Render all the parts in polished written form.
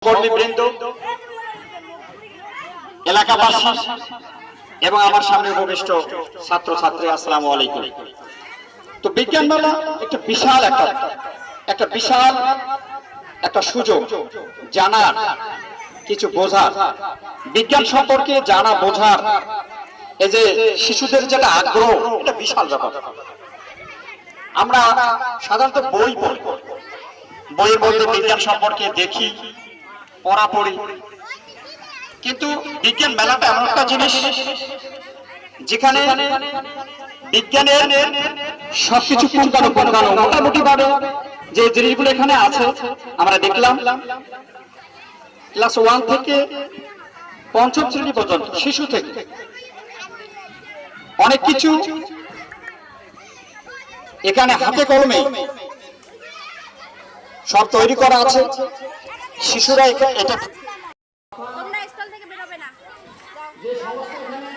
কর্মীবৃন্দ, এলাকাবাসী এবং আমার সামনে উপবিষ্ট ছাত্রছাত্রী, আসসালামু আলাইকুম। তো বিজ্ঞান মেলা একটা বিশাল একটা সুযোগ, জানার, কিছু বোঝার, বিজ্ঞান সম্পর্কে জানা বোঝার, এই যে শিশুদের যেটা আগ্রহ, এটা বিশাল ব্যাপার। আমরা সাধারণত বইয়ের মধ্যে বিজ্ঞান সম্পর্কে দেখি, পড়া পড়ি, কিন্তু বিজ্ঞান মেলাটা এমন একটা জিনিস যেখানে বিজ্ঞানের সবকিছু পুঙ্খানো মোটামুটি ভাবে যে জিনিসগুলো এখানে আছে আমরা দেখলাম। ক্লাস 1 থেকে পঞ্চম শ্রেণী পর্যন্ত শিশু থেকে অনেক কিছু এখানে হাতে কলমে সব তৈরি করা আছে। শিশুরা এটা যে সমস্ত এখানে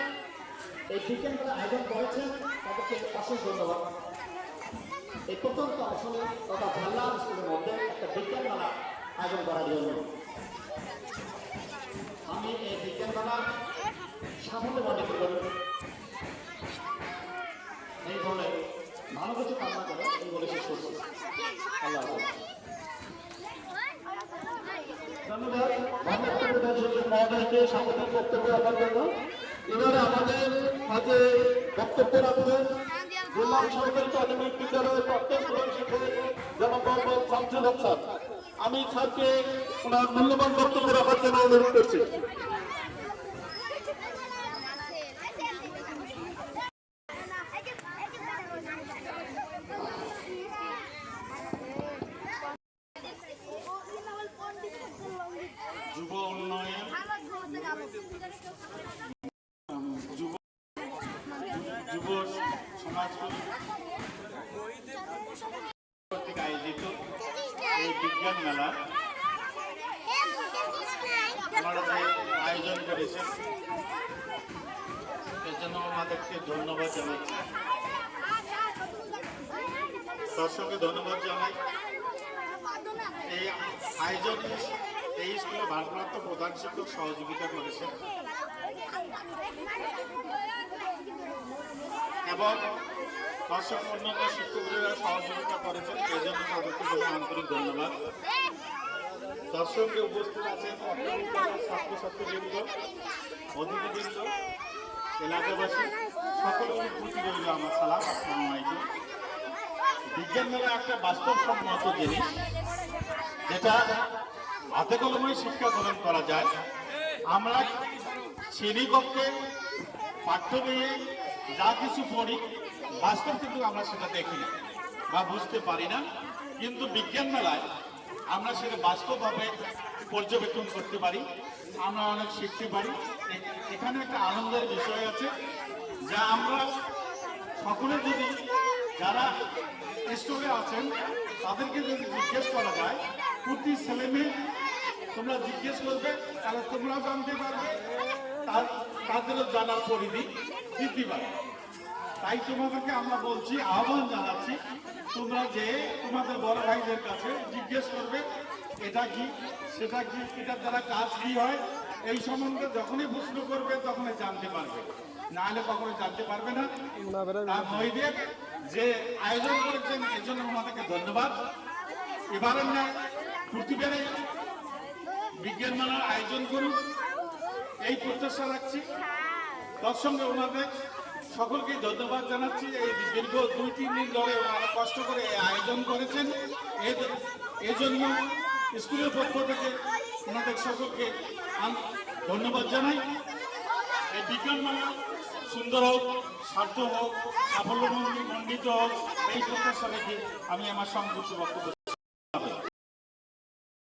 এই বিজ্ঞান মেলা আয়োজন করেছেন তাদেরকে অশেষ ধন্যবাদ। এই প্রত্যন্ত আসলে তথা ঝাল্লা স্কুলের মধ্যে একটা বিজ্ঞান মেলা আয়োজন করার জন্য আমি এই বিজ্ঞান মেলা সাফল্য মনে করি। এই বলে ভালো কিছু কামনা করে এই বলে শেষ করছি। আল্লাহ হাফেজ। ধন্যবাদ মহোদয়কে সাংবাদিক বক্তব্য রাখার জন্য। এবারে আমাদের মাঝে বক্তব্য রাখবেন গোলাম সরকারি প্রাথমিক বিদ্যালয়ের প্রাক্তন প্রধান শিক্ষক জনাব মোহাম্মদ শামসুল হক স্যার। আমি স্যারকে ওনার মূল্যবান বক্তব্য রাখার জন্য অনুরোধ করছি। যুব উন্নয়ন যুব সমাজ কর্তৃক আয়োজিত এই বিজ্ঞান মেলা আপনারা যে আয়োজন করেছেন এর জন্য আমাদেরকে ধন্যবাদ জানাচ্ছি। তার সঙ্গে ধন্যবাদ জানাই এই আয়োজনে এই স্কুলে ভারপ্রাপ্ত প্রধান শিক্ষক সহযোগিতা করেছেন এবং অসংখ্য অন্যান্য শিক্ষকরা সহযোগিতা করেছেন, এই জন্য তাদেরকে আন্তরিক ধন্যবাদ। তার সঙ্গে উপস্থিত আছেন ছাত্রছাত্রীবৃন্দ, অতিথিবৃন্দ, এলাকাবাসী, সকলের প্রতি রইল আমার সালাম, আসসালামু আলাইকুম। বিজ্ঞান মেলা একটা বাস্তবসম্মত জিনিস যেটা হাতে কলমে শিক্ষা গ্রহণ করা যায়। আমরা শ্রেণীকক্ষে পাঠ্য বইয়ে যা কিছু পড়ি, বাস্তব কিন্তু আমরা সেটা দেখি না বা বুঝতে পারি না, কিন্তু বিজ্ঞান মেলায় আমরা সেটা বাস্তবভাবে পর্যবেক্ষণ করতে পারি, আমরা অনেক শিখতে পারি। এখানে একটা আনন্দের বিষয় আছে যা আমরা সকলে যদি যারা স্টুডেন্ট আছেন তাদেরকে যদি জিজ্ঞেস করা যায়, প্রতি ছেলে মেয়ে তোমরা জিজ্ঞেস করবে তাহলে তোমরাও জানতে পারবে, তাদেরও জানার পরিধি বৃদ্ধি পাবে। তাই তোমাদেরকে আমরা বলছি, আহ্বান জানাচ্ছি, তোমরা যে তোমাদের বড় ভাইদের কাছে জিজ্ঞেস করবে এটা কি সেটা কি, এটার দ্বারা কাজ কি হয়, এই সম্বন্ধে যখনই প্রশ্ন করবে তখনই জানতে পারবে, না হলে কখনো জানতে পারবে না। তার মহিদের যে আয়োজন করেছেন এর জন্য আমাদেরকে ধন্যবাদ। এবারে না প্রতিবারে বিজ্ঞান মেলার আয়োজন করুন এই প্রত্যাশা রাখছি। তার সঙ্গে ওনাদের সকলকে ধন্যবাদ জানাচ্ছি। এই দীর্ঘ 2-3 দিন ধরে ওনারা কষ্ট করে এই আয়োজন করেছেন, এজন্য স্কুলের পক্ষ থেকে ওনাদের সকলকে ধন্যবাদ জানাই। এই বিজ্ঞান মেলা সুন্দর হোক, সার্থক হোক, সাফল্যমণ্ডিত হোক, এই প্রত্যাশা রেখে আমি আমার সংক্ষিপ্ত বক্তব্য